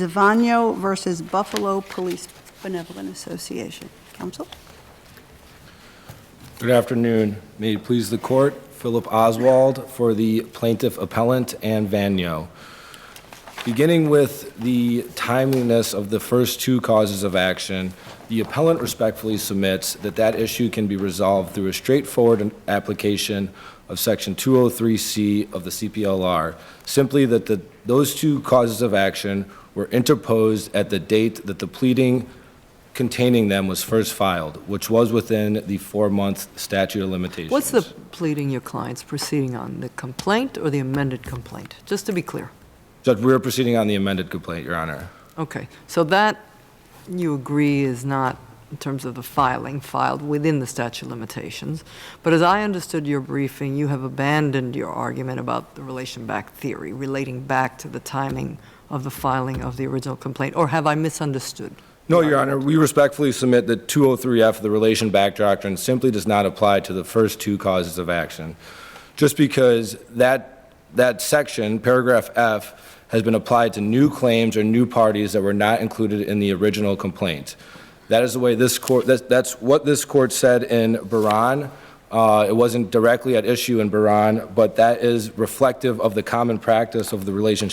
Vanyo versus Buffalo Police Benevolent Association. Counsel? Good afternoon. May it please the court, Philip Oswald for the plaintiff appellant and Vanyo. Beginning with the timeliness of the first two causes of action, the appellant respectfully submits that that issue can be resolved through a straightforward application of Section 203C of the CPLR, simply that those two causes of action were interposed at the date that the pleading containing them was first filed, which was within the 4-month statute of limitations. What's the pleading your client's proceeding on, the complaint or the amended complaint? Just to be clear. Judge, we're proceeding on the amended complaint, Your Honor. Okay, so that, you agree, is not, in terms of the filing, filed within the statute of limitations. But as I understood your briefing, you have abandoned your argument about the relation back theory, relating back to the timing of the filing of the original complaint, or have I misunderstood? No, Your Honor, we respectfully submit that 203F, the relation back doctrine, simply does not apply to the first two causes of action. Just because that section, paragraph F, has been applied to new claims or new parties that were not included in the original complaint. That is the way this court, that's what this court said in Baran. It wasn't directly at issue in Baran, but that is reflective of the common practice of the relation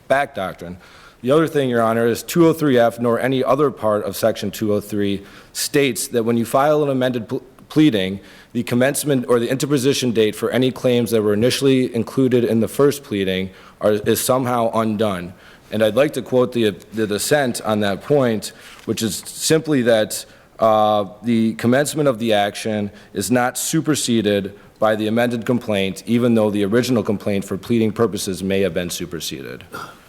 back doctrine. The other thing, Your Honor, is 203F, nor any other part of Section 203, states that when you file an amended pleading, the commencement or the interposition date for any claims that were initially included in the first pleading is somehow undone. And I'd like to quote the dissent on that point, which is simply that the commencement of the action is not superseded by the amended complaint, even though the original complaint for pleading purposes may have been superseded.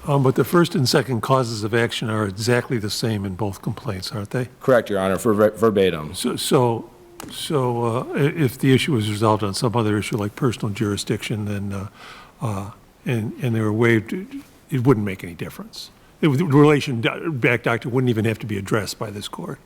But the first and second causes of action are exactly the same in both complaints, aren't they? Correct, Your Honor, for verbatim. So if the issue was resolved on some other issue like personal jurisdiction, then and they were waived, it wouldn't make any difference. The relation back doctrine wouldn't even have to be addressed by this court.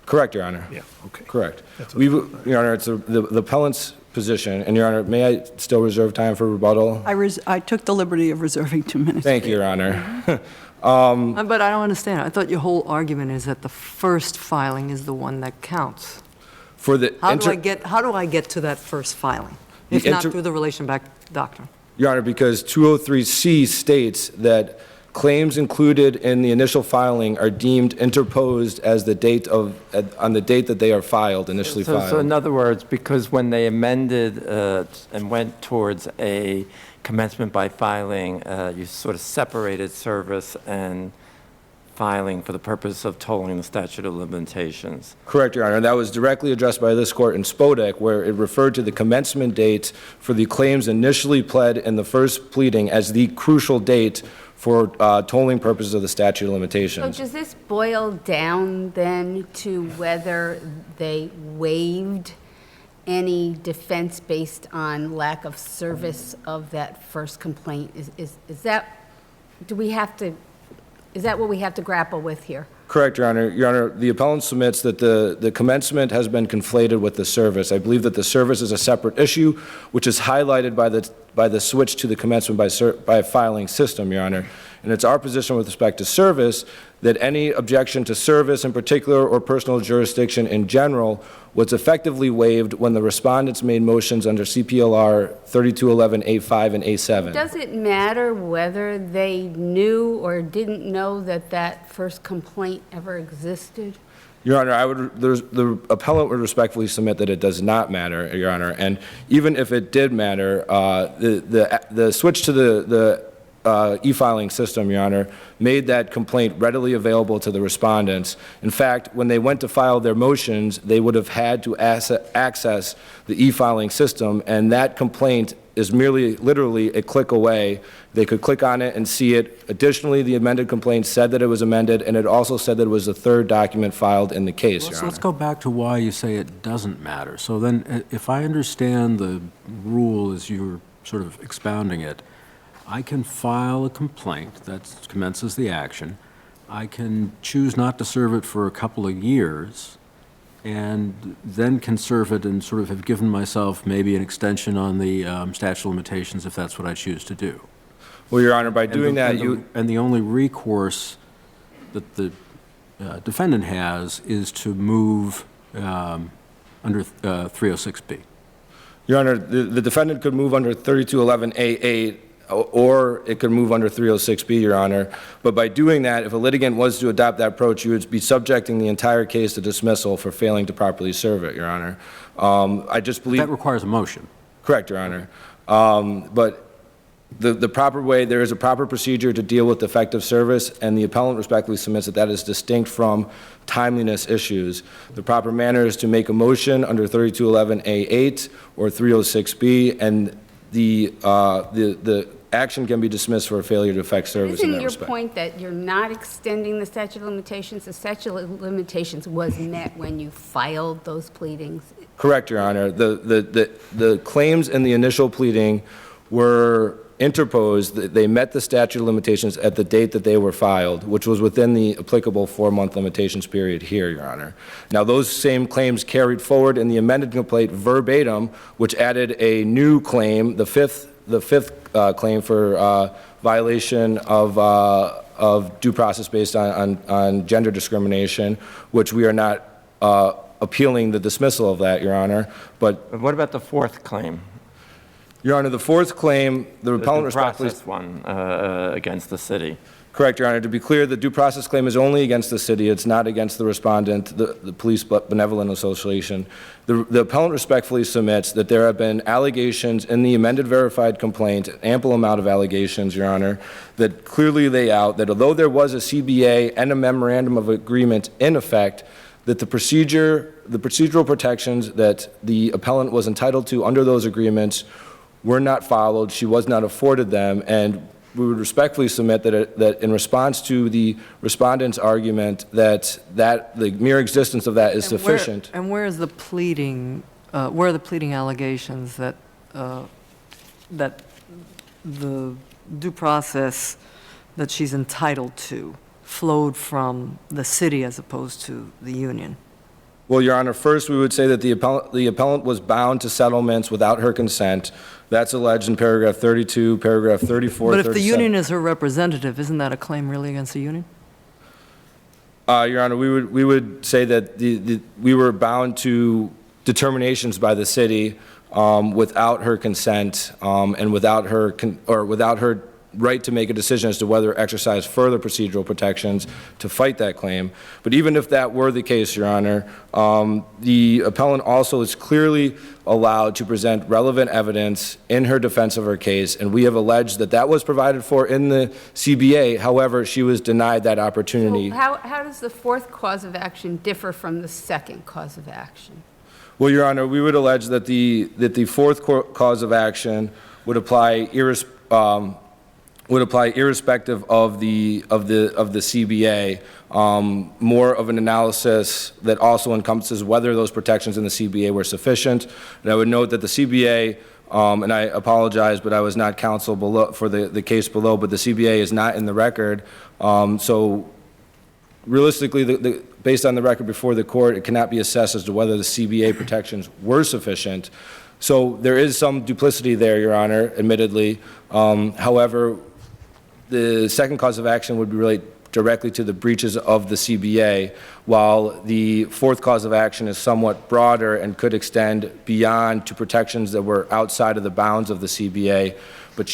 Correct, Your Honor. Yeah. Okay. Correct. Your Honor, it's the appellant's position, and Your Honor, may I still reserve time for rebuttal? I took the liberty of reserving 2 minutes. Thank you, Your Honor. But I don't understand. I thought your whole argument is that the first filing is the one that counts. For the How do I get to that first filing, if not through the relation back doctrine? Your Honor, because 203C states that claims included in the initial filing are deemed interposed as the date of on the date that they are filed, initially filed. So in other words, because when they amended and went towards a commencement by filing, you sort of separated service and filing for the purpose of tolling the statute of limitations. Correct, Your Honor. That was directly addressed by this court in Spodek, where it referred to the commencement date for the claims initially pled in the first pleading as the crucial date for tolling purposes of the statute of limitations. So does this boil down then to whether they waived any defense based on lack of service of that first complaint? Is that what we have to grapple with here? Correct, Your Honor. Your Honor, the appellant submits that the commencement has been conflated with the service. I believe that the service is a separate issue, which is highlighted by the switch to the commencement by filing system, Your Honor. And it's our position with respect to service that any objection to service in particular or personal jurisdiction in general was effectively waived when the respondents made motions under CPLR 3211A5 and A7. Does it matter whether they knew or didn't know that that first complaint ever existed? Your Honor, the appellant would respectfully submit that it does not matter, Your Honor. And even if it did matter, the switch to the e-filing system, Your Honor, made that complaint readily available to the respondents. In fact, when they went to file their motions, they would have had to access the e-filing system, and that complaint is merely literally a click away. They could click on it and see it. Additionally, the amended complaint said that it was amended, and it also said that it was the third document filed in the case, Your Honor. Let's go back to why you say it doesn't matter. So then, if I understand the rule as you're sort of expounding it, I can file a complaint that commences the action. I can choose not to serve it for a couple of years, and then can serve it and sort of have given myself maybe an extension on the statute of limitations if that's what I choose to do. Well, Your Honor, by doing that, and the only recourse that the defendant has is to move under 306B. Your Honor, the defendant could move under 3211A8, or it could move under 306B, Your Honor. But by doing that, if a litigant was to adopt that approach, you would be subjecting the entire case to dismissal for failing to properly serve it, Your Honor. I just believe... That requires a motion. Correct, Your Honor. But the proper way, there is a proper procedure to deal with defective service, and the appellant respectfully submits that that is distinct from timeliness issues. The proper manner is to make a motion under 3211A8 or 306B, and the action can be dismissed for a failure to effect service in that Isn't your respect. point that you're not extending the statute of limitations? The statute of limitations was met when you filed those pleadings? Correct, Your Honor. The claims in the initial pleading were interposed. They met the statute of limitations at the date that they were filed, which was within the applicable 4-month limitations period here, Your Honor. Now, those same claims carried forward in the amended complaint verbatim, which added a new claim, the fifth claim for violation of due process based on gender discrimination, which we are not appealing the dismissal of that, Your Honor. But What about the fourth claim? Your Honor, the fourth claim, the appellant due respectfully... process one against the city. Correct, Your Honor. To be clear, the due process claim is only against the city. It's not against the respondent, the Police Benevolent Association. The appellant respectfully submits that there have been allegations in the amended verified complaint, an ample amount of allegations, Your Honor, that clearly lay out that although there was a CBA and a memorandum of agreement in effect, that the procedural protections that the appellant was entitled to under those agreements were not followed. She was not afforded them, and we would respectfully submit that in response to the respondent's argument that the mere existence of that is sufficient. And where is the pleading, where are the pleading allegations that that the due process that she's entitled to flowed from the city as opposed to the union? Well, Your Honor, first we would say that the appellant was bound to settlements without her consent. That's alleged in paragraph 32, paragraph 34, But if the 37. union is her representative, isn't that a claim really against the union? Your Honor, we would say that we were bound to determinations by the city without her consent and without her right to make a decision as to whether to exercise further procedural protections to fight that claim. But even if that were the case, Your Honor, the appellant also is clearly allowed to present relevant evidence in her defense of her case, and we have alleged that that was provided for in the CBA. However, she was denied that opportunity. So how does the fourth cause of action differ from the second cause of action? Well, Your Honor, we would allege that the fourth cause of action would apply irrespective of the CBA, more of an analysis that also encompasses whether those protections in the CBA were sufficient. And I would note that the CBA, and I apologize, but I was not counsel below for the case below, but the CBA is not in the record. So realistically, based on the record before the court, it cannot be assessed as to whether the CBA protections were sufficient. So there is some duplicity there, Your Honor, admittedly. However, the second cause of action would relate directly to the breaches of the CBA, while the fourth cause of action is somewhat broader and could extend beyond to protections that were outside of the bounds of the CBA, but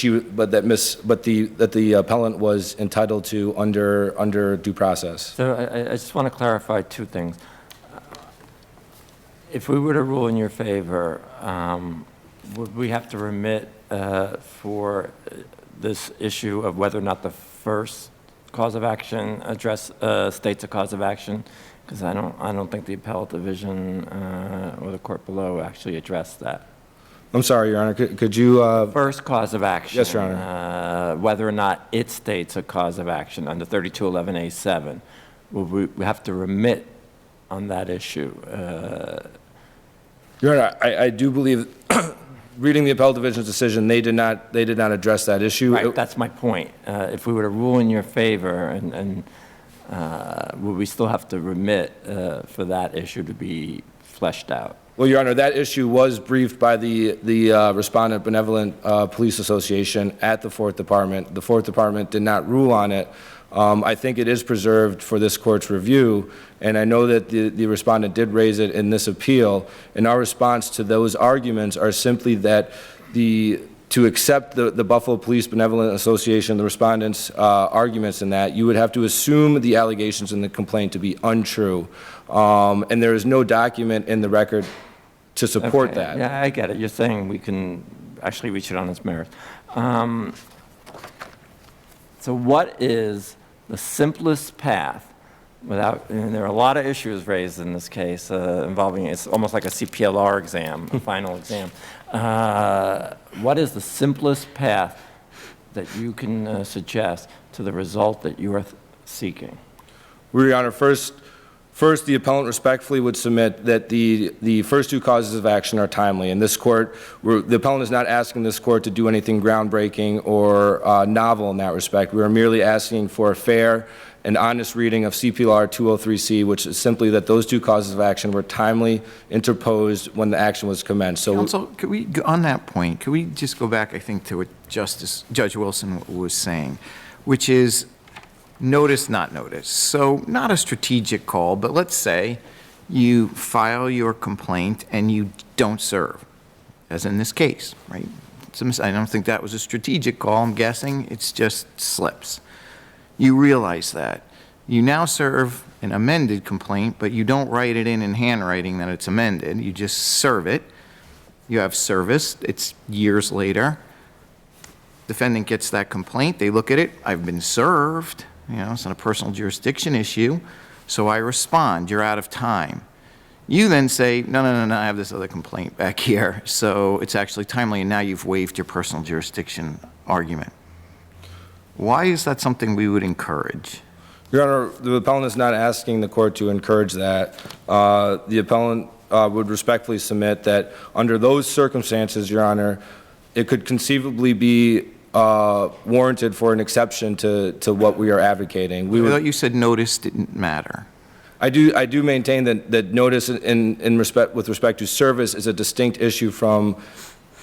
the appellant was entitled to under due process. So I just want to clarify two things. If we were to rule in your favor, would we have to remit for this issue of whether or not the first cause of action states a cause of action? Because I don't think the appellate division or the court below actually addressed that. I'm sorry, Your Honor, could you... First cause of action. Yes, Your Honor. Whether or not it states a cause of action under 3211A7, would we have to remit on that issue? Your Honor, I do believe, reading the appellate division's decision, they did not address that issue. Right, that's my point. If we were to rule in your favor, and would we still have to remit for that issue to be fleshed out? Well, Your Honor, that issue was briefed by the respondent Benevolent Police Association at the Fourth Department. The Fourth Department did not rule on it. I think it is preserved for this court's review, and I know that the respondent did raise it in this appeal, and our response to those arguments are simply that to accept the Buffalo Police Benevolent Association, the respondent's arguments in that, you would have to assume the allegations in the complaint to be untrue. And there is no document in the record to support Okay, that. Yeah, I get it. You're saying we can actually reach it on its merit. So what is the simplest path without, and there are a lot of issues raised in this case involving, it's almost like a CPLR exam, a final exam. What is the simplest path that you can suggest to the result that you are seeking? Well, Your Honor, first, the appellant respectfully would submit that the first two causes of action are timely. In this court, the appellant is not asking this court to do anything groundbreaking or novel in that respect. We are merely asking for a fair and honest reading of CPLR 203C, which is simply that those two causes of action were timely interposed when the action was commenced. So, Counsel, could we, on that point, could we just go back, I think, to what Judge Wilson was saying, which is notice, not notice. So not a strategic call, but let's say you file your complaint and you don't serve, as in this case, right? I don't think that was a strategic call. I'm guessing it's just slips. You realize that. You now serve an amended complaint, but you don't write it in handwriting that it's amended. You just serve it. You have service. It's years later. Defendant gets that complaint. They look at it. I've been served. You know, it's not a personal jurisdiction issue. So I respond. You're out of time. You then say, no, I have this other complaint back here. So it's actually timely, and now you've waived your personal jurisdiction argument. Why is that something we would encourage? Your Honor, the appellant is not asking the court to encourage that. The appellant would respectfully submit that under those circumstances, Your Honor, it could conceivably be warranted for an exception to what we are advocating. I thought you said notice didn't matter. I do maintain that notice with respect to service is a distinct issue from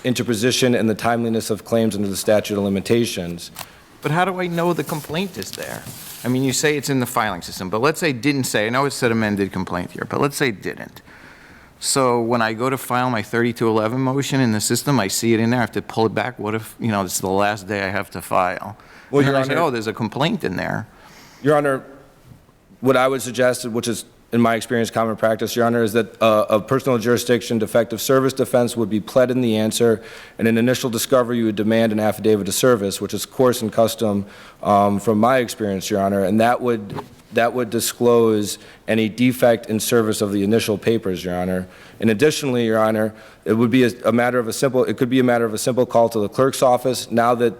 interposition and the timeliness of claims under the statute of limitations. But how do I know the complaint is there? I mean, you say it's in the filing system, but let's say it didn't say, I know it said amended complaint here, but let's say it didn't. So when I go to file my 3211 motion in the system, I see it in there, I have to pull it back. What if, you know, this is the last day I have to file? Well, Your Honor, I say, oh, there's a complaint in there. Your Honor, what I would suggest, which is in my experience common practice, Your Honor, is that a personal jurisdiction defective service defense would be pled in the answer, and in initial discovery you would demand an affidavit of service, which is course and custom from my experience, Your Honor, and that would disclose any defect in service of the initial papers, Your Honor. And additionally, Your Honor, it would be a matter of a simple call to the clerk's office. Now that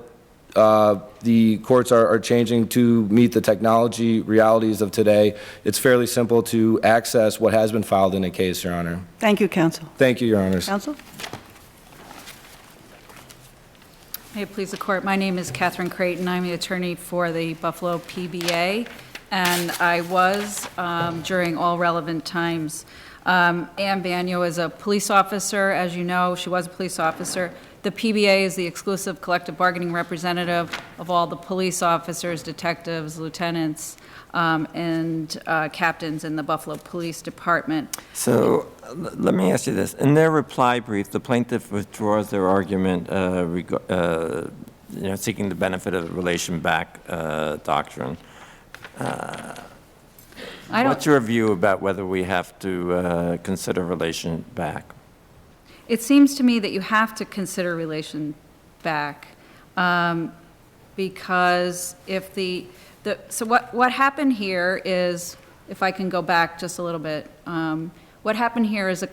the courts are changing to meet the technology realities of today, it's fairly simple to access what has been filed in a case, Your Honor. Thank you, counsel. Thank you, Your Honors. Counsel? May it please the court, my name is Catherine Creighton. I'm the attorney for the Buffalo PBA, and I was, during all relevant times. Ann Vanyo is a police officer. As you know, she was a police officer. The PBA is the exclusive collective bargaining representative of all the police officers, detectives, lieutenants, and captains in the Buffalo Police Department. So let me ask you this. In their reply brief, the plaintiff withdraws their argument seeking the benefit of the relation back doctrine. What's your view about whether we have to consider relation back? It seems to me that you have to consider relation back because if so what happened here is, if I can go back just a little bit, what happened here is a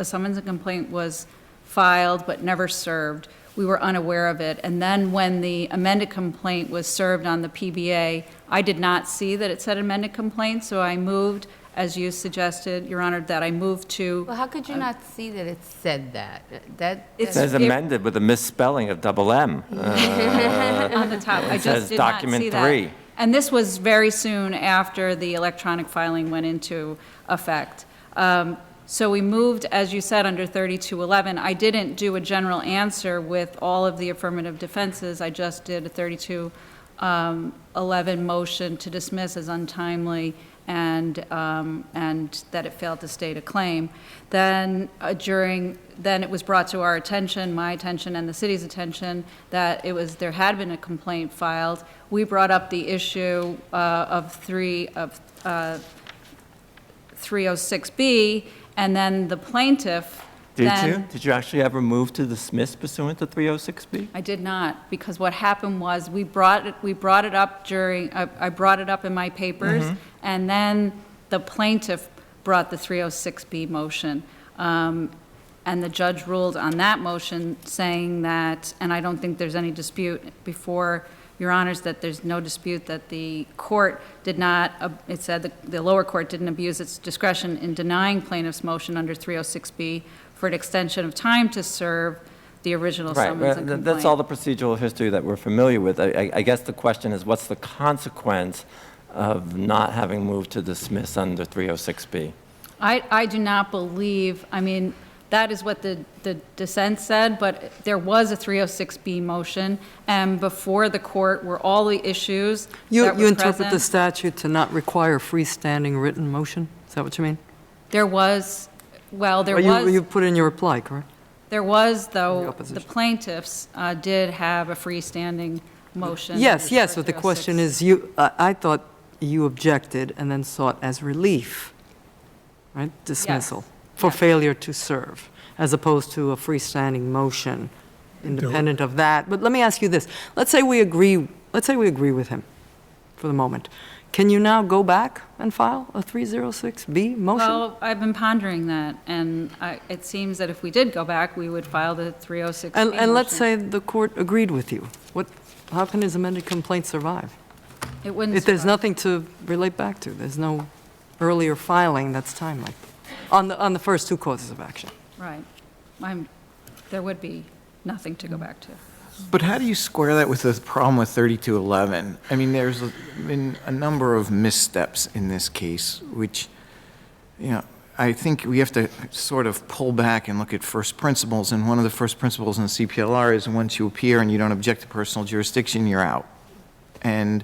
summons and complaint was filed but never served. We were unaware of it. And then when the amended complaint was served on the PBA, I did not see that it said amended complaint, so I moved, as you suggested, Your Honor, that I moved to... Well, how could you not see that it said that? It says amended with a misspelling of double M. on the top. I just did not document see 3. that. And this was very soon after the electronic filing went into effect. So we moved, as you said, under 3211. I didn't do a general answer with all of the affirmative defenses. I just did a 3211 11 motion to dismiss as untimely and that it failed to state a claim. Then then it was brought to our attention, my attention and the city's attention, that there had been a complaint filed. We brought up the issue of 306B, and then the plaintiff Did you actually ever move to dismiss pursuant to 306B? I did not, because what happened was we brought it up during, I brought it up in my papers, and then the plaintiff brought the 306B motion. And the judge ruled on that motion saying that, and I don't think there's any dispute before Your Honors, that there's no dispute that the court did not, it said the lower court didn't abuse its discretion in denying plaintiff's motion under 306B for an extension of time to serve the original summons and complaint. That's all the procedural history that we're familiar with. I guess the question is, what's the consequence of not having moved to dismiss under 306B? I do not believe, I mean, that is what the dissent said, but there was a 306B motion, and before the court were all the issues that were You interpret the present. statute to not require freestanding written motion? Is that what you mean? There was, well, there Or was. You put in your reply, correct? There was, The though, opposition. the plaintiffs did have a freestanding motion. Yes, yes, but the question is, I thought you objected and then sought as relief, right? Dismissal for Yes. failure to serve, as opposed to a freestanding motion independent of that. But let me ask you this. Let's say we agree with him for the moment. Can you now go back and file a 306B motion? Well, I've been pondering that, and it seems that if we did go back, we would file the 306B motion. And let's say the court agreed with you. How can his amended complaint survive? It wouldn't If there's survive. nothing to relate back to, there's no earlier filing that's timely, on the first two causes of action. Right. There would be nothing to go back to. But how do you square that with the problem with 3211? I mean, there's been a number of missteps in this case, which, I think we have to sort of pull back and look at first principles, and one of the first principles in the CPLR is once you appear and you don't object to personal jurisdiction, you're out. And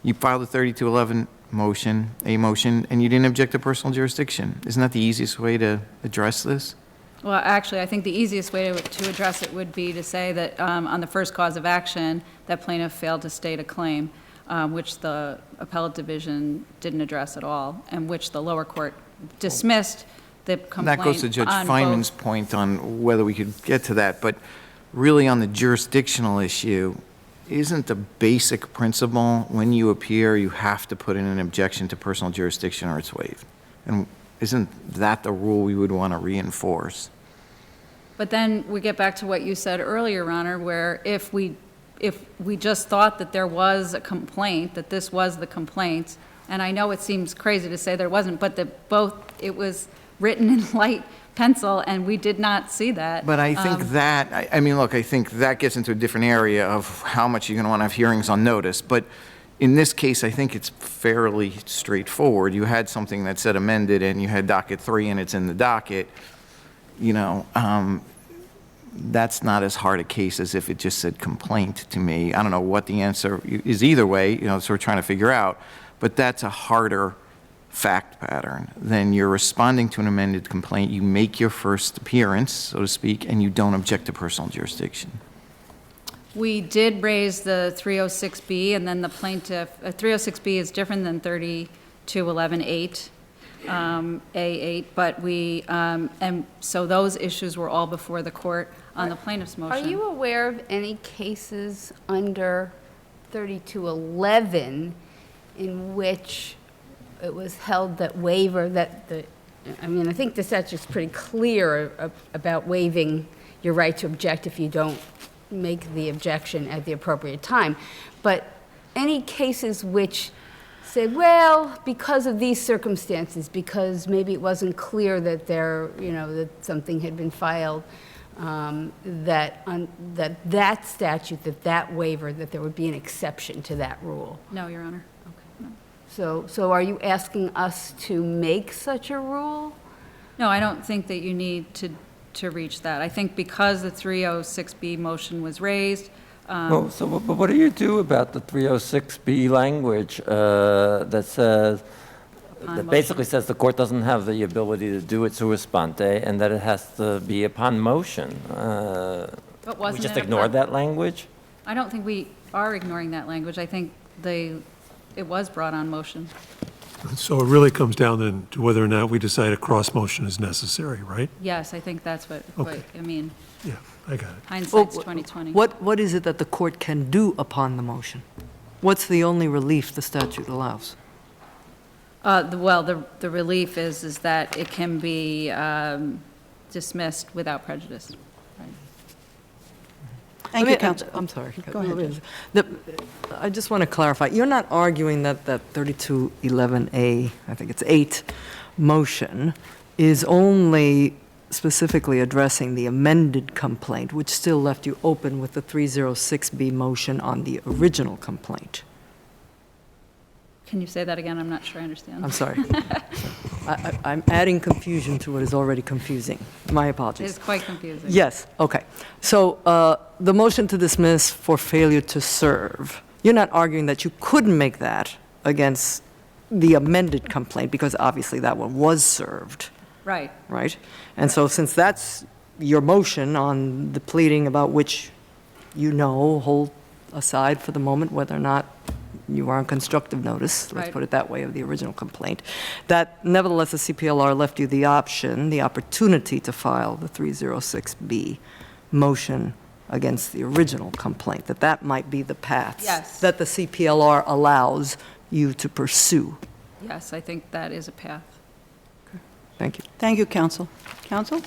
you filed a 3211 motion, and you didn't object to personal jurisdiction. Isn't that the easiest way to address this? Well, actually, I think the easiest way to address it would be to say that on the first cause of action, that plaintiff failed to state a claim, which the appellate division didn't address at all, and which the lower court dismissed the complaint. That goes to Judge on Feynman's both. point on whether we could get to that, but really on the jurisdictional issue, isn't the basic principle when you appear, you have to put in an objection to personal jurisdiction or it's waived? And isn't that the rule we would want to reinforce? But then we get back to what you said earlier, Your Honor, where if we just thought that there was a complaint, that this was the complaint, and I know it seems crazy to say there wasn't, but it was written in light pencil, and we did not see that. But I think I mean, look, I think that gets into a different area of how much you're going to want to have hearings on notice. But in this case, I think it's fairly straightforward. You had something that said amended, and you had docket 3, and it's in the docket. That's not as hard a case as if it just said complaint to me. I don't know what the answer is either way, so we're trying to figure out. But that's a harder fact pattern than you're responding to an amended complaint. You make your first appearance, so to speak, and you don't object to personal jurisdiction. We did raise the 306B, and then the plaintiff, 306B is different than 3211A8, A8, but and so those issues were all before the court on the plaintiff's motion. Are you aware of any cases under 3211 in which it was held that waiver, I think the statute's pretty clear about waiving your right to object if you don't make the objection at the appropriate time. But any cases which say, well, because of these circumstances, because maybe it wasn't clear that that something had been filed, that statute, that waiver, that there would be an exception to that rule? No, Your Honor. So are you asking us to make such a rule? No, I don't think that you need to reach that. I think because the 306B motion was raised, But what do you do about the 306B language that says, that basically says the court doesn't have the ability to do it sua sponte, and that it has to be upon motion? But wasn't We just it ignore upon- that language? I don't think we are ignoring that language. I think it was brought on motion. So it really comes down then to whether or not we decide a cross motion is necessary, right? Yes, I think that's what I mean, Yeah, I got it. hindsight's 2020. What is it that the court can do upon the motion? What's the only relief the statute allows? The relief is that it can be dismissed without prejudice. Right. Thank you, Counsel. I'm sorry. Go ahead. I just want to clarify, you're not arguing that 3211A, I think it's 8, motion is only specifically addressing the amended complaint, which still left you open with the 306B motion on the original complaint. Can you say that again? I'm not sure I understand. I'm sorry. I'm adding confusion to what is already confusing. My apologies. It's quite confusing. Yes, okay. So the motion to dismiss for failure to serve, you're not arguing that you couldn't make that against the amended complaint, because obviously that one was served, Right. right? And so since that's your motion on the pleading about which hold aside for the moment whether or not you are on constructive notice, let's Right. put it that way, of the original complaint, that nevertheless the CPLR left you the option, the opportunity to file the 306B motion against the original complaint, that might be the paths Yes. that the CPLR allows you to pursue. Yes, I think that is a path. Thank you. Thank you, Counsel. Counsel?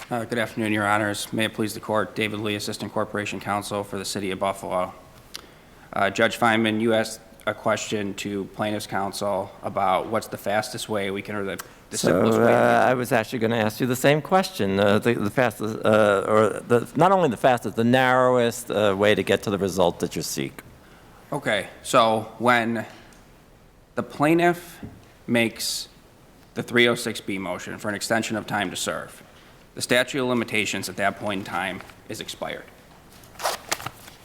Good afternoon, Your Honors. May it please the Court, David Lee, Assistant Corporation Counsel for the City of Buffalo. Judge Feinman, you asked a question to plaintiff's counsel about what's the fastest way we can, or the simplest way. I was actually going to ask you the same question. The fastest, not only the fastest, the narrowest way to get to the result that you seek. Okay, so when the plaintiff makes the 306B motion for an extension of time to serve, the statute of limitations at that point in time is expired.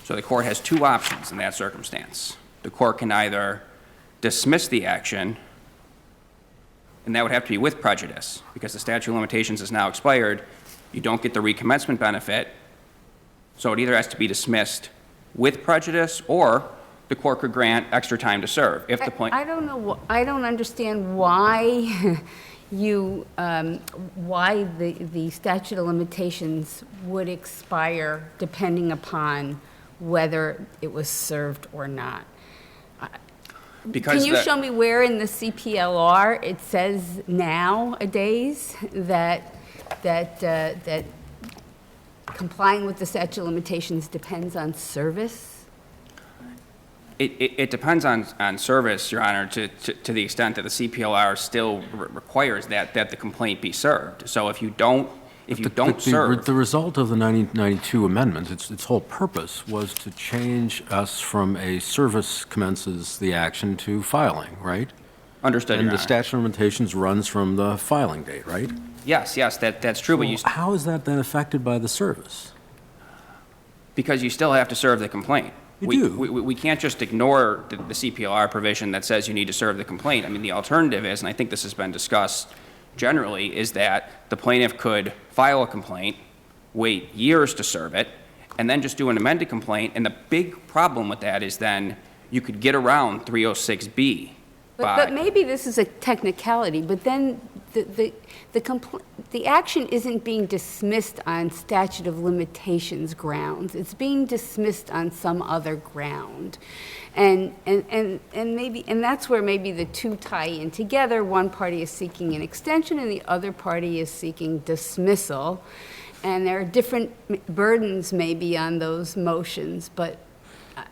So the court has two options in that circumstance. The court can either dismiss the action, and that would have to be with prejudice, because the statute of limitations is now expired. You don't get the recommencement benefit, so it either has to be dismissed with prejudice, or the court could grant extra time to serve. If the I don't know, I don't understand why why the statute of limitations would expire depending upon whether it was served or not. Because Can you show me where in the CPLR it says nowadays that complying with the statute of limitations depends on service? It depends on service, Your Honor, to the extent that the CPLR still requires that the complaint be served. So if you don't serve. The result of the 1992 amendment, its whole purpose was to change us from a service commences the action to filing, right? Understood, Your And Honor. the statute of limitations runs from the filing date, right? Yes, that's true, but you, How is that then affected by the service? because you still have to serve the complaint. You do. We can't just ignore the CPLR provision that says you need to serve the complaint. I mean, the alternative is, and I think this has been discussed generally, is that the plaintiff could file a complaint, wait years to serve it, and then just do an amended complaint. And the big problem with that is then you could get around 306B. But maybe this is a technicality, but then the action isn't being dismissed on statute of limitations grounds. It's being dismissed on some other ground. And that's where maybe the two tie in together. One party is seeking an extension and the other party is seeking dismissal. And there are different burdens maybe on those motions, but I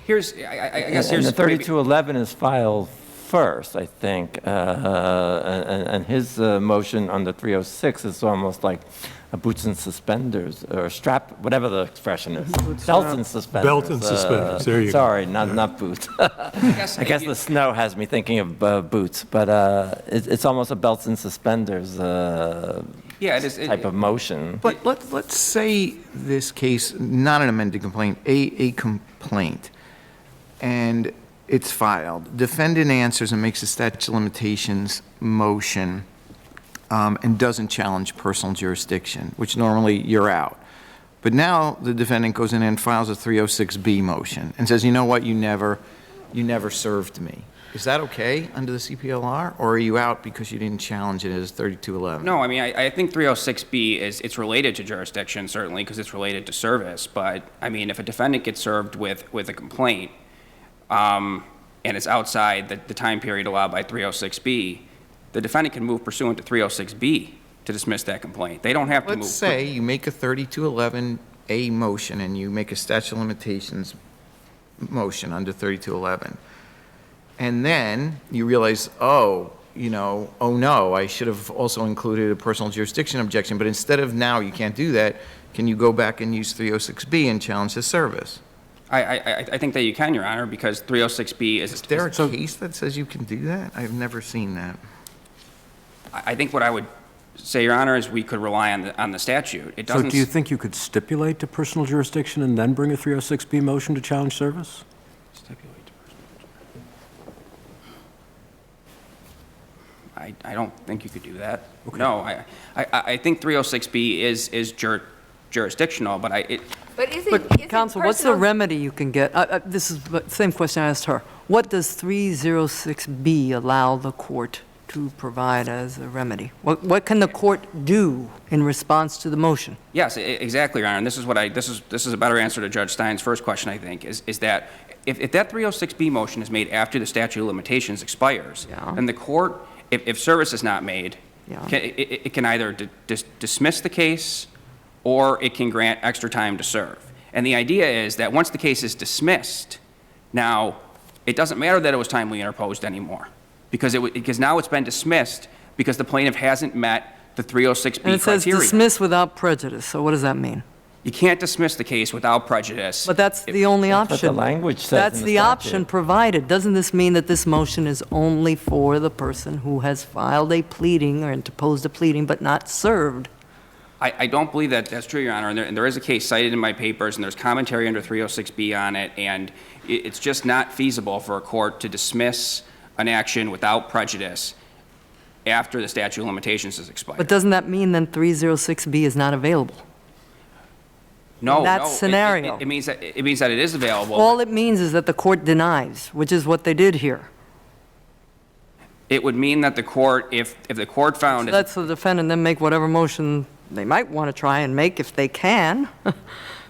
guess And here's the 3211 is filed first, I think, and his motion on the 306 is almost like boots and suspenders, or strap, whatever the expression is. Belts and suspenders. Belt and suspenders, there you go. Sorry, not boots. I guess the snow has me thinking of boots, but it's almost a belts and suspenders Yeah, it is. type of motion. But let's say this case, not an amended complaint, a complaint, and it's filed. Defendant answers and makes a statute of limitations motion and doesn't challenge personal jurisdiction, which normally you're out. But now the defendant goes in and files a 306B motion and says, you know what, you never served me. Is that okay under the CPLR, or are you out because you didn't challenge it as 3211? No, I mean, I think 306B it's related to jurisdiction, certainly, because it's related to service. But, I mean, if a defendant gets served with a complaint, and it's outside the time period allowed by 306B, the defendant can move pursuant to 306B to dismiss that complaint. They don't have to move. Let's say you make a 3211A motion and you make a statute of limitations motion under 3211. And then you realize, oh no, I should have also included a personal jurisdiction objection, but instead of now you can't do that, can you go back and use 306B and challenge the service? I think that you can, Your Honor, because 306B is... Is there a case that says you can do that? I've never seen that. I think what I would say, Your Honor, is we could rely on the statute. It doesn't... So do you think you could stipulate to personal jurisdiction and then bring a 306B motion to challenge service? Stipulate to personal... I don't think you could do that. Okay. No, I think 306B is jurisdictional, but But counsel, what's the remedy you can get? This is the same question I asked her. What does 306B allow the court to provide as a remedy? What can the court do in response to the motion? Yes, exactly, Your Honor. And this is a better answer to Judge Stein's first question, I think, is that if that 306B motion is made after the statute of limitations expires, Yeah. then the court, if service is not made, Yeah. it can either dismiss the case or it can grant extra time to serve. And the idea is that once the case is dismissed, now it doesn't matter that it was timely interposed anymore, because now it's been dismissed because the plaintiff hasn't met the 306B criteria. And it says dismiss without prejudice, so what does that mean? You can't dismiss the case without prejudice. But that's the only That's what option. the language says That's in the the option statute. provided. Doesn't this mean that this motion is only for the person who has filed a pleading or interposed a pleading but not served? I don't believe that that's true, Your Honor, and there is a case cited in my papers, and there's commentary under 306B on it, and it's just not feasible for a court to dismiss an action without prejudice after the statute of limitations has expired. But doesn't that mean then 306B is not available? No, in that no, scenario. It means that it is available. All it means is that the court denies, which is what they did here. It would mean that the court, if the court found... So that's the defendant then make whatever motion they might want to try and make if they can,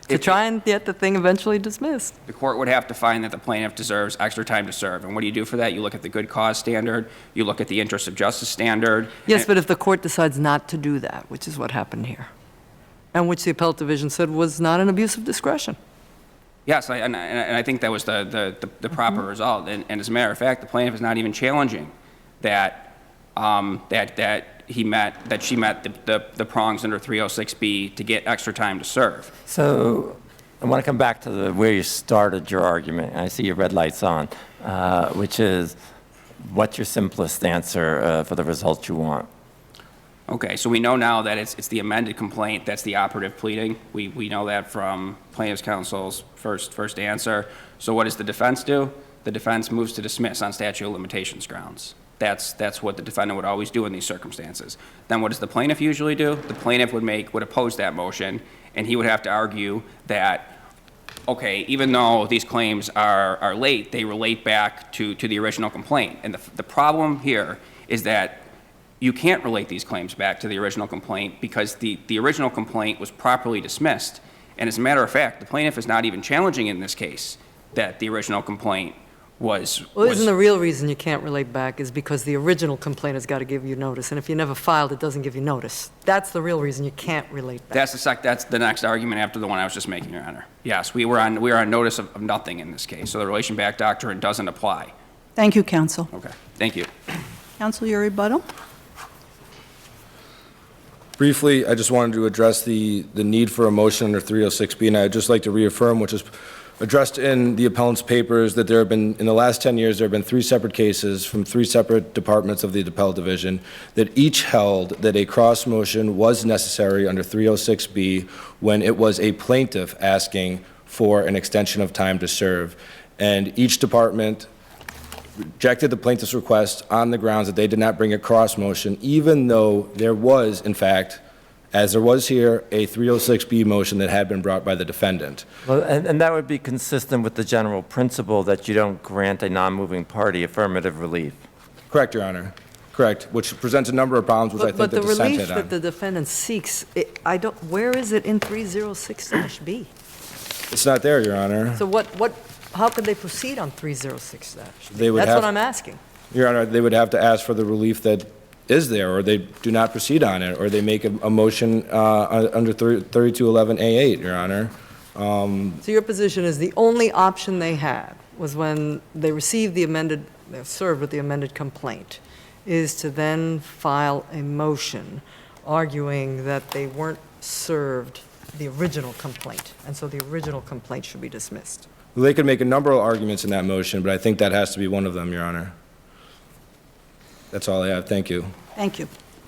to try and get the thing eventually dismissed. The court would have to find that the plaintiff deserves extra time to serve. And what do you do for that? You look at the good cause standard, you look at the interest of justice standard. Yes, but if the court decides not to do that, which is what happened here, and which the appellate division said was not an abuse of discretion. Yes, and I think that was the proper result. And as a matter of fact, the plaintiff is not even challenging that she met the prongs under 306B to get extra time to serve. So I want to come back to where you started your argument. I see your red light's on, which is, what's your simplest answer for the result you want? Okay, so we know now that it's the amended complaint that's the operative pleading. We know that from plaintiff's counsel's first answer. So what does the defense do? The defense moves to dismiss on statute of limitations grounds. That's what the defendant would always do in these circumstances. Then what does the plaintiff usually do? The plaintiff would oppose that motion, and he would have to argue that, okay, even though these claims are late, they relate back to the original complaint. And the problem here is that you can't relate these claims back to the original complaint because the original complaint was properly dismissed. And as a matter of fact, the plaintiff is not even challenging in this case that the original complaint was... Well, isn't the real reason you can't relate back is because the original complaint has got to give you notice, and if you never filed, it doesn't give you notice. That's the real reason you can't relate back. That's the next argument after the one I was just making, Your Honor. Yes, we were on notice of nothing in this case, so the relation back doctrine doesn't apply. Thank you, counsel. Okay, thank you. Counsel, your rebuttal? Briefly, I just wanted to address the need for a motion under 306B, and I'd just like to reaffirm, which is addressed in the appellant's papers, that there have been, in the last 10 years, there have been 3 separate cases from 3 separate departments of the appellate division that each held that a cross motion was necessary under 306B when it was a plaintiff asking for an extension of time to serve. And each department rejected the plaintiff's request on the grounds that they did not bring a cross motion, even though there was, in fact, as there was here, a 306B motion that had been brought by the defendant. Well, and that would be consistent with the general principle that you don't grant a non-moving party affirmative relief. Correct, Your Honor. Correct, which presents a number of problems, which I think But the the dissent relief had that on. the defendant seeks, where is it in 306-B? It's not there, Your Honor. So how could they proceed on 306-B? They would That's have- what I'm asking. Your Honor, they would have to ask for the relief that is there, or they do not proceed on it, or they make a motion under 3211A8, Your Honor. So your position is the only option they had was when they received the amended, they're served with the amended complaint, is to then file a motion arguing that they weren't served the original complaint, and so the original complaint should be dismissed. They could make a number of arguments in that motion, but I think that has to be one of them, Your Honor. That's all I have. Thank you. Thank you.